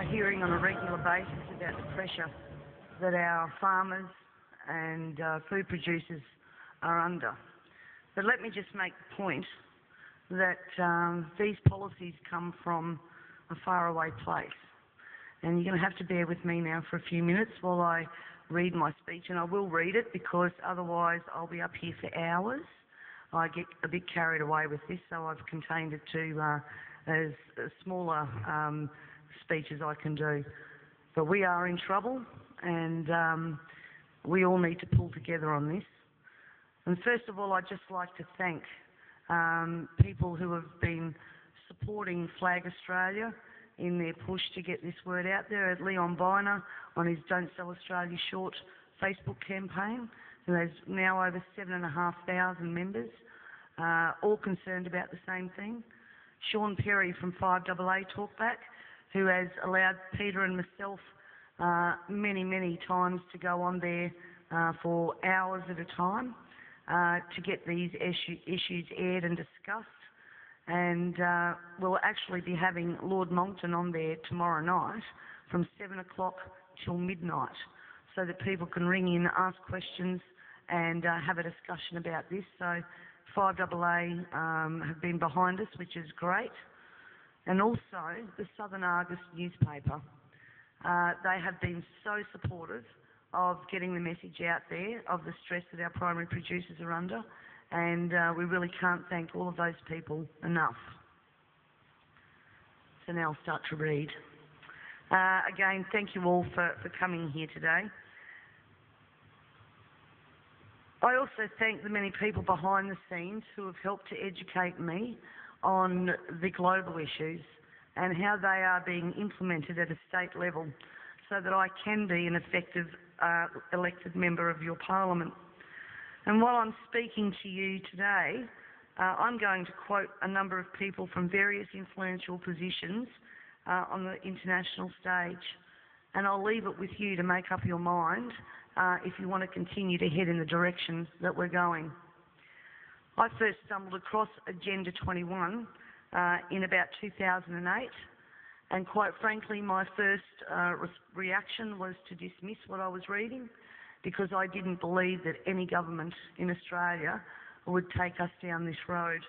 hearing on a regular basis about the pressure that our farmers and food producers are under. But let me just make the point that these policies come from a faraway place. And you're going to have to bear with me now for a few minutes while I read my speech, and I will read it because otherwise I'll be up here for hours. I get a bit carried away with this, so I've contained it to as smaller speech as I can do. But we are in trouble, and we all need to pull together on this. And first of all, I'd just like to thank people who have been supporting Flag Australia in their push to get this word out there. Leon Biner on his Don't Sell Australia Short Facebook campaign, who has now over 7,500 members, all concerned about the same thing. Sean Perry from 5AA Talkback, who has allowed Peter and myself many times to go on there for hours at a time to get these issues aired and discussed. And we'll actually be having Lord Monckton on there tomorrow night from 7 o'clock till midnight, so that people can ring in, ask questions and have a discussion about this. So 5AA have been behind us, which is great. And also the Southern Argus newspaper. They have been so supportive of getting the message out there of the stress that our primary producers are under, and we really can't thank all of those people enough. So now I'll start to read. Again, thank you all for coming here today. I also thank the many people behind the scenes who have helped to educate me on the global issues and how they are being implemented at a state level so that I can be an effective elected member of your parliament. And while I'm speaking to you today, I'm going to quote a number of people from various influential positions on the international stage. And I'll leave it with you to make up your mind if you want to continue to head in the direction that we're going. I first stumbled across Agenda 21 in about 2008, and quite frankly my first reaction was to dismiss what I was reading, because I didn't believe that any government in Australia would take us down this road.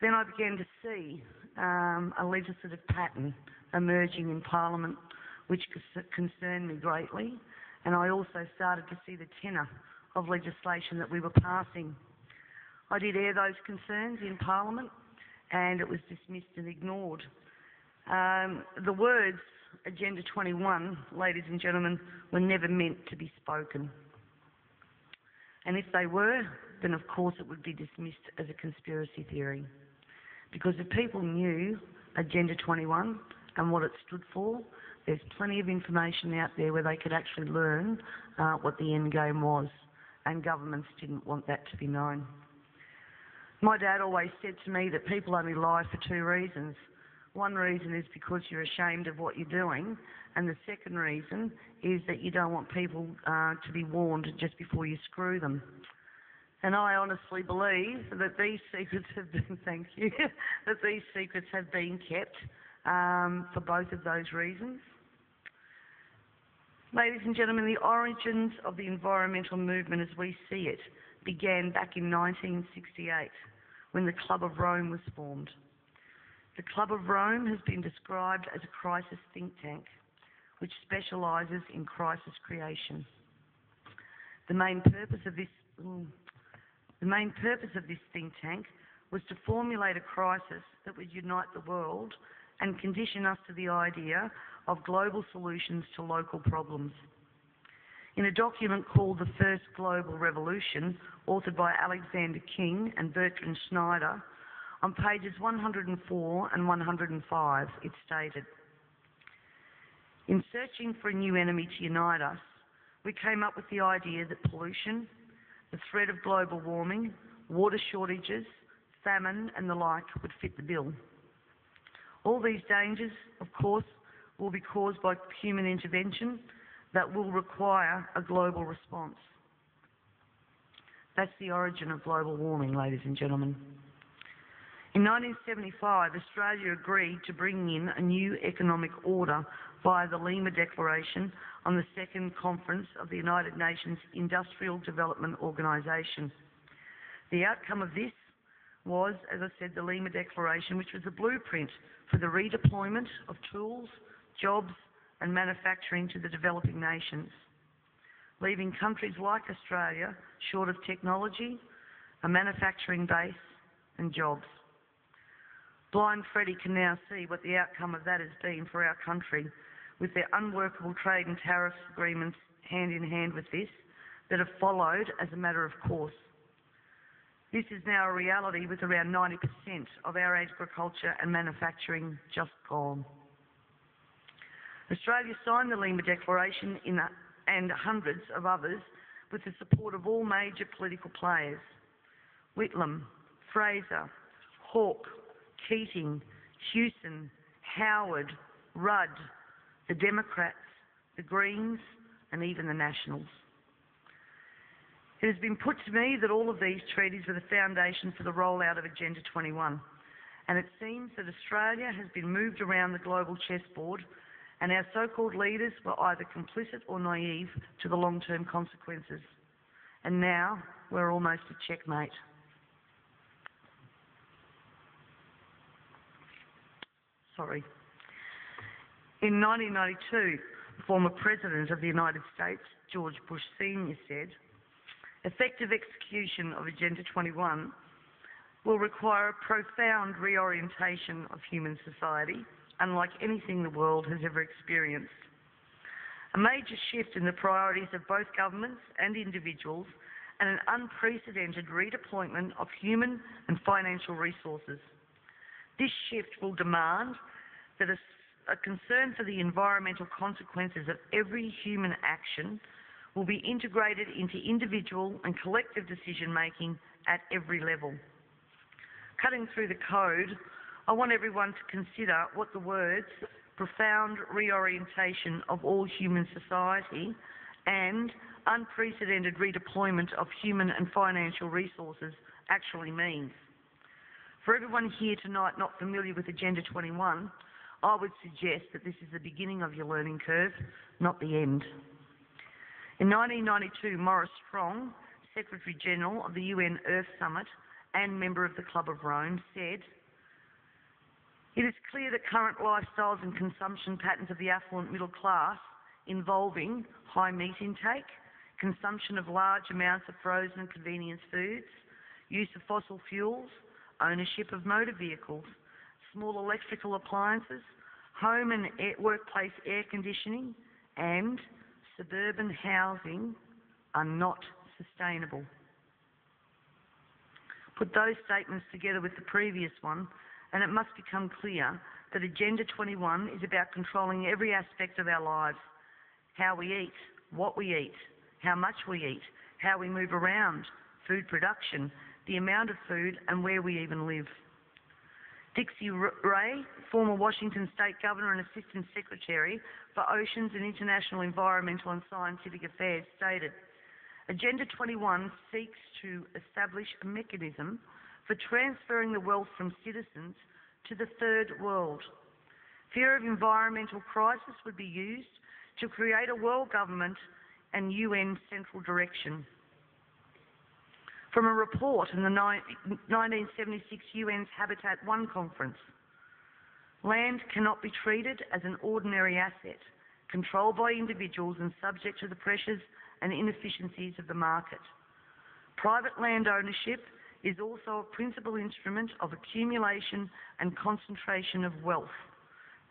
Then I began to see a legislative pattern emerging in Parliament which concerned me greatly, and I also started to see the tenor of legislation that we were passing. I did air those concerns in Parliament, and it was dismissed and ignored. The words Agenda 21, ladies and gentlemen, were never meant to be spoken. And if they were, then of course it would be dismissed as a conspiracy theory. Because if people knew Agenda 21 and what it stood for, there's plenty of information out there where they could actually learn what the end game was, and governments didn't want that to be known. My dad always said to me that people only lie for two reasons. One reason is because you're ashamed of what you're doing, and the second reason is that you don't want people to be warned just before you screw them. And I honestly believe that these secrets have been, thank you, that these secrets have been kept for both of those reasons. Ladies and gentlemen, the origins of the environmental movement as we see it began back in 1968 when the Club of Rome was formed. The Club of Rome has been described as a crisis think tank which specialises in crisis creation. The main purpose of this think tank was to formulate a crisis that would unite the world and condition us to the idea of global solutions to local problems. In a document called The First Global Revolution, authored by Alexander King and Bertrand Schneider, on pages 104 and 105, it stated, "In searching for a new enemy to unite us, we came up with the idea that pollution, the threat of global warming, water shortages, famine and the like would fit the bill. All these dangers, of course, will be caused by human intervention that will require a global response." That's the origin of global warming, ladies and gentlemen. In 1975, Australia agreed to bring in a new economic order via the Lima Declaration on the Second Conference of the United Nations Industrial Development Organisation. The outcome of this was, as I said, the Lima Declaration, which was a blueprint for the redeployment of tools, jobs and manufacturing to the developing nations, leaving countries like Australia short of technology, a manufacturing base and jobs. Blind Freddie can now see what the outcome of that has been for our country, with their unworkable trade and tariff agreements hand in hand with this that have followed as a matter of course. This is now a reality, with around 90% of our agriculture and manufacturing just gone. Australia signed the Lima Declaration and hundreds of others with the support of all major political players: Whitlam, Fraser, Hawke, Keating, Hewson, Howard, Rudd, the Democrats, the Greens and even the Nationals. It has been put to me that all of these treaties were the foundation for the rollout of Agenda 21, and it seems that Australia has been moved around the global chessboard and our so-called leaders were either complicit or naive to the long-term consequences. And now we're almost at checkmate. In 1992, the former President of the United States, George Bush Sr. said, "Effective execution of Agenda 21 will require a profound reorientation of human society, unlike anything the world has ever experienced. A major shift in the priorities of both governments and individuals, and an unprecedented redeployment of human and financial resources. This shift will demand that a concern for the environmental consequences of every human action will be integrated into individual and collective decision-making at every level." Cutting through the code, I want everyone to consider what the words "profound reorientation of all human society" and "unprecedented redeployment of human and financial resources" actually means. For everyone here tonight not familiar with Agenda 21, I would suggest that this is the beginning of your learning curve, not the end. In 1992, Maurice Strong, Secretary General of the UN Earth Summit and member of the Club of Rome, said, "It is clear that current lifestyles and consumption patterns of the affluent middle class, involving high meat intake, consumption of large amounts of frozen and convenience foods, use of fossil fuels, ownership of motor vehicles, small electrical appliances, home and workplace air conditioning, and suburban housing are not sustainable." Put those statements together with the previous one, and it must become clear that Agenda 21 is about controlling every aspect of our lives: how we eat, what we eat, how much we eat, how we move around, food production, the amount of food, and where we even live. Dixie Ray, former Washington State Governor and Assistant Secretary for Oceans and International Environmental and Scientific Affairs, stated, "Agenda 21 seeks to establish a mechanism for transferring the wealth from citizens to the third world. Fear of environmental crisis would be used to create a world government and UN central direction." From a report in the 1976 UN's Habitat 1 conference, "Land cannot be treated as an ordinary asset, controlled by individuals and subject to the pressures and inefficiencies of the market. Private land ownership is also a principal instrument of accumulation and concentration of wealth,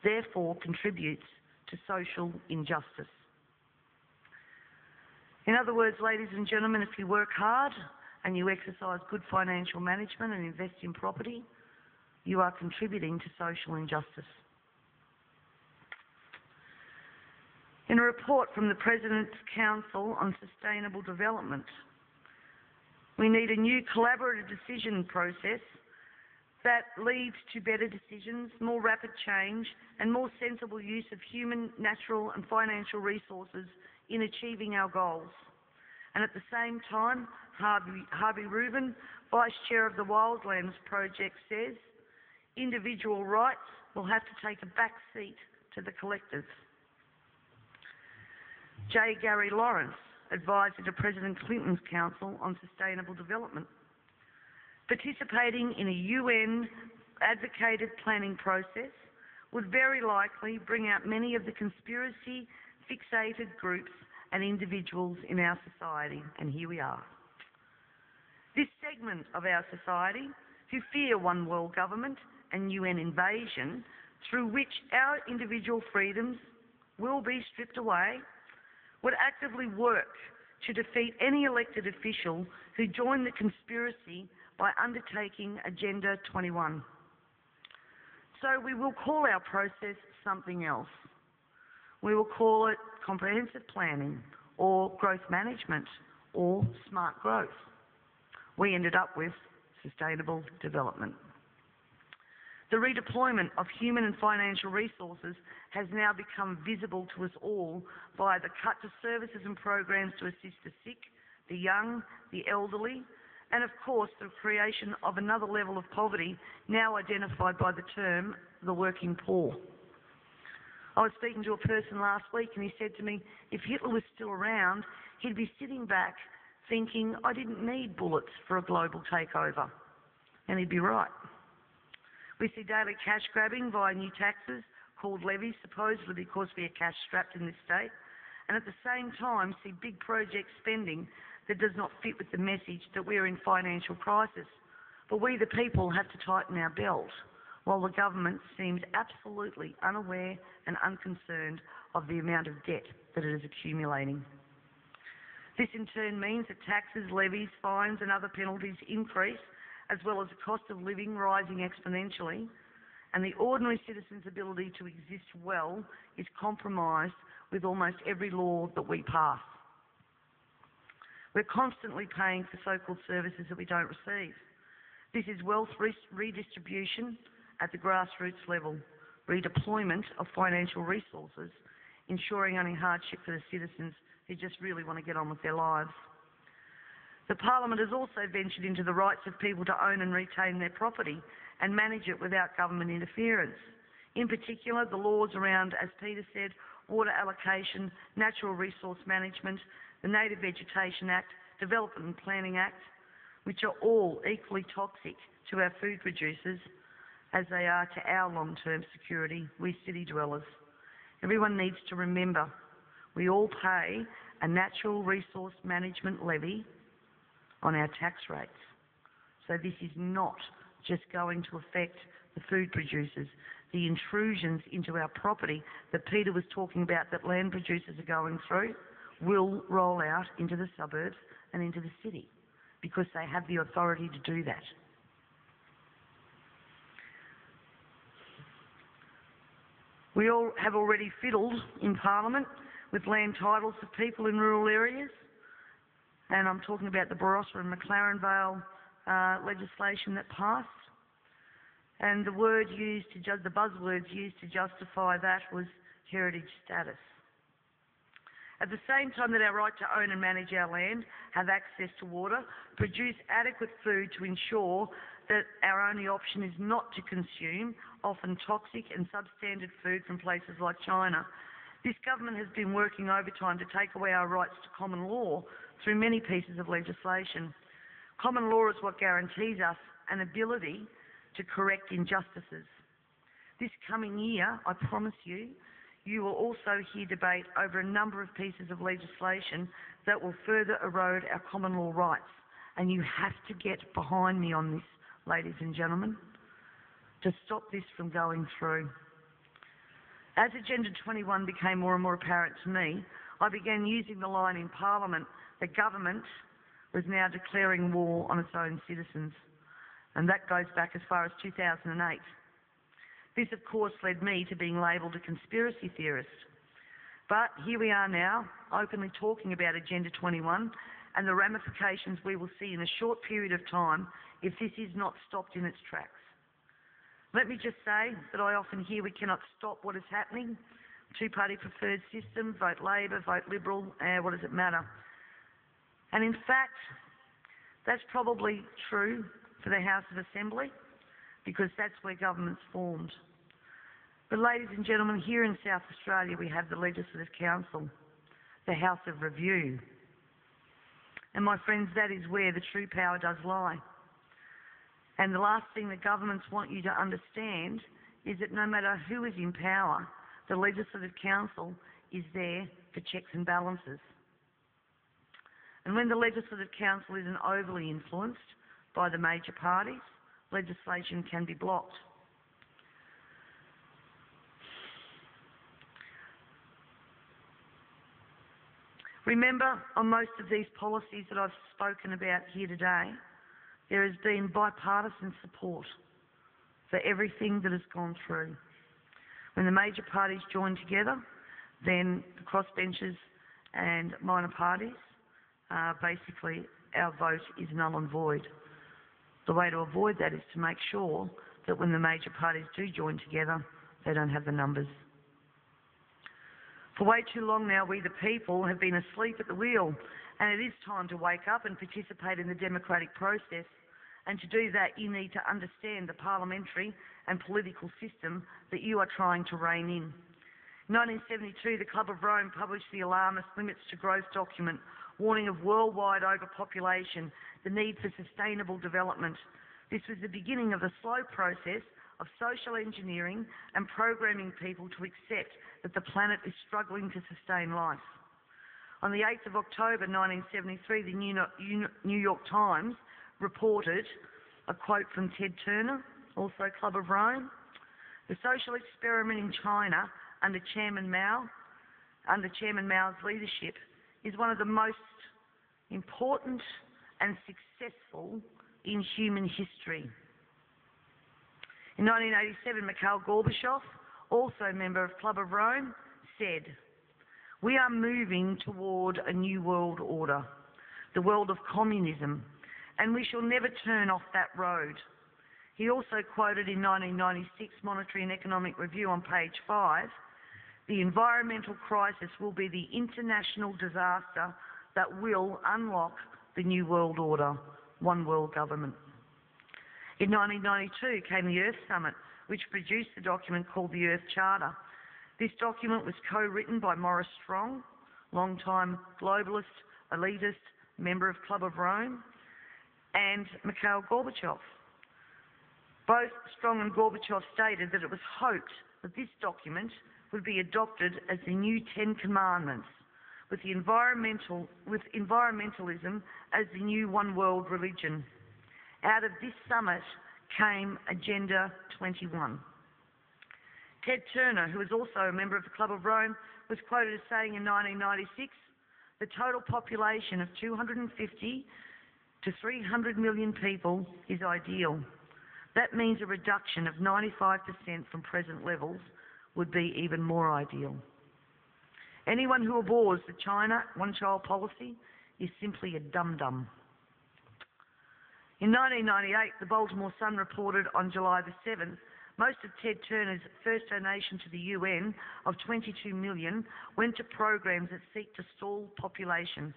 therefore contributes to social injustice." In other words, ladies and gentlemen, if you work hard and you exercise good financial management and invest in property, you are contributing to social injustice. In a report from the President's Council on Sustainable Development, "We need a new collaborative decision process that leads to better decisions, more rapid change and more sensible use of human, natural and financial resources in achieving our goals." And at the same time, Harvey Rubin, Vice Chair of the Wildlands Project, says, Individual rights will have to take a back seat to the collective. J. Gary Lawrence, advisor to President Clinton's Council on Sustainable Development. Participating in a UN advocated planning process would very likely bring out many of the conspiracy fixated groups and individuals in our society, and here we are. This segment of our society, who fear one world government and UN invasion, through which our individual freedoms will be stripped away, would actively work to defeat any elected official who joined the conspiracy by undertaking Agenda 21. So we will call our process something else. We will call it comprehensive planning or growth management or smart growth. We ended up with sustainable development. The redeployment of human and financial resources has now become visible to us all via the cut to services and programs to assist the sick, the young, the elderly, and of course the creation of another level of poverty now identified by the term the working poor. I was speaking to a person last week and he said to me, if Hitler was still around, he'd be sitting back thinking, I didn't need bullets for a global takeover. And he'd be right. We see daily cash grabbing via new taxes called levies, supposedly because we are cash strapped in this state, and at the same time see big project spending that does not fit with the message that we're in financial crisis. But we the people have to tighten our belt, while the government seems absolutely unaware and unconcerned of the amount of debt that it is accumulating. This in turn means that taxes, levies, fines and other penalties increase, as well as the cost of living rising exponentially, and the ordinary citizen's ability to exist well is compromised with almost every law that we pass. We're constantly paying for so-called services that we don't receive. This is wealth redistribution at the grassroots level, redeployment of financial resources, ensuring only hardship for the citizens who just really want to get on with their lives. The Parliament has also ventured into the rights of people to own and retain their property and manage it without government interference. In particular, the laws around, as Peter said, water allocation, natural resource management, the Native Vegetation Act, Development and Planning Act, which are all equally toxic to our food producers as they are to our long-term security, we city dwellers. Everyone needs to remember, we all pay a natural resource management levy on our tax rates. So this is not just going to affect the food producers. The intrusions into our property that Peter was talking about that land producers are going through will roll out into the suburbs and into the city because they have the authority to do that. We all have already fiddled in Parliament with land titles of people in rural areas, and I'm talking about the Barossa and McLaren Vale legislation that passed. And the buzzwords used to justify that was heritage status. At the same time that our right to own and manage our land, have access to water, produce adequate food to ensure that our only option is not to consume often toxic and substandard food from places like China, this government has been working overtime to take away our rights to common law through many pieces of legislation. Common law is what guarantees us an ability to correct injustices. This coming year, I promise you, you will also hear debate over a number of pieces of legislation that will further erode our common law rights. And you have to get behind me on this, ladies and gentlemen, to stop this from going through. As Agenda 21 became more and more apparent to me, I began using the line in Parliament that government was now declaring war on its own citizens. And that goes back as far as 2008. This, of course, led me to being labelled a conspiracy theorist. But here we are now, openly talking about Agenda 21 and the ramifications we will see in a short period of time if this is not stopped in its tracks. Let me just say that I often hear we cannot stop what is happening. Two-party preferred system, vote Labor, vote Liberal, what does it matter? And in fact, that's probably true for the House of Assembly, because that's where government's formed. But ladies and gentlemen, here in South Australia we have the Legislative Council, the House of Review. And my friends, that is where the true power does lie. And the last thing that governments want you to understand is that no matter who is in power, the Legislative Council is there for checks and balances. And when the Legislative Council isn't overly influenced by the major parties, legislation can be blocked. Remember, on most of these policies that I've spoken about here today, there has been bipartisan support for everything that has gone through. When the major parties join together, then the crossbenchers and minor parties, basically our vote is null and void. The way to avoid that is to make sure that when the major parties do join together, they don't have the numbers. For way too long now, we the people have been asleep at the wheel, and it is time to wake up and participate in the democratic process. And to do that, you need to understand the parliamentary and political system that you are trying to rein in. In 1972, the Club of Rome published the alarmist Limits to Growth document, warning of worldwide overpopulation, the need for sustainable development. This was the beginning of a slow process of social engineering and programming people to accept that the planet is struggling to sustain life. On the 8th of October 1973, the New York Times reported a quote from Ted Turner, also Club of Rome: "The social experiment in China under Chairman Mao's leadership is one of the most important and successful in human history." In 1987, Mikhail Gorbachev, also a member of Club of Rome, said, "We are moving toward a new world order, the world of communism, and we shall never turn off that road." He also quoted in 1996 Monetary and Economic Review on page 5, "The environmental crisis will be the international disaster that will unlock the new world order, one world government." In 1992 came the Earth Summit, which produced the document called the Earth Charter. This document was co-written by Maurice Strong, long-time globalist, elitist, member of Club of Rome, and Mikhail Gorbachev. Both Strong and Gorbachev stated that it was hoped that this document would be adopted as the new 10 Commandments, with environmentalism as the new one world religion. Out of this summit came Agenda 21. Ted Turner, who was also a member of the Club of Rome, was quoted as saying in 1996, "The total population of 250 to 300 million people is ideal. That means a reduction of 95% from present levels would be even more ideal." Anyone who abhors the China one-child policy is simply a dum-dum. In 1998, the Baltimore Sun reported on July the 7th, most of Ted Turner's first donation to the UN of $22 million went to programs that seek to stall population.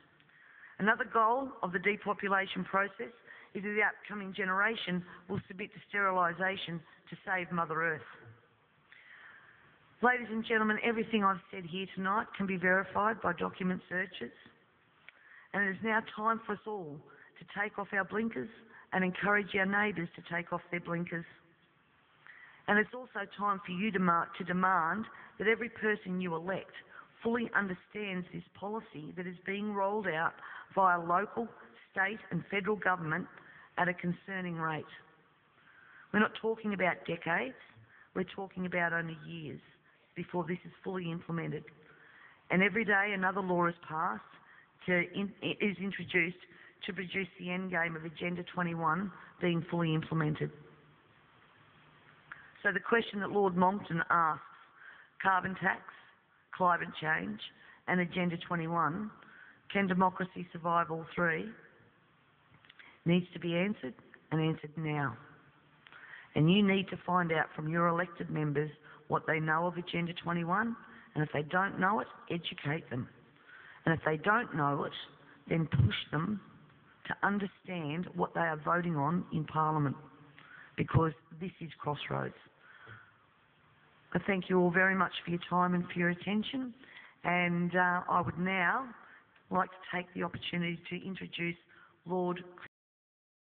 Another goal of the depopulation process is that the upcoming generation will submit to sterilisation to save Mother Earth. Ladies and gentlemen, everything I've said here tonight can be verified by document searches, and it is now time for us all to take off our blinkers and encourage our neighbours to take off their blinkers. And it's also time for you to demand that every person you elect fully understands this policy that is being rolled out via local, state and federal government at a concerning rate. We're not talking about decades, we're talking about only years before this is fully implemented. And every day another law is passed, is introduced to produce the end game of Agenda 21 being fully implemented. So the question that Lord Monckton asks, carbon tax, climate change and Agenda 21, can democracy survive all three, needs to be answered and answered now. And you need to find out from your elected members what they know of Agenda 21, and if they don't know it, educate them. And if they don't know it, then push them to understand what they are voting on in Parliament. because this is crossroads. I thank you all very much for your time and for your attention, and I would now like to take the opportunity to introduce Lord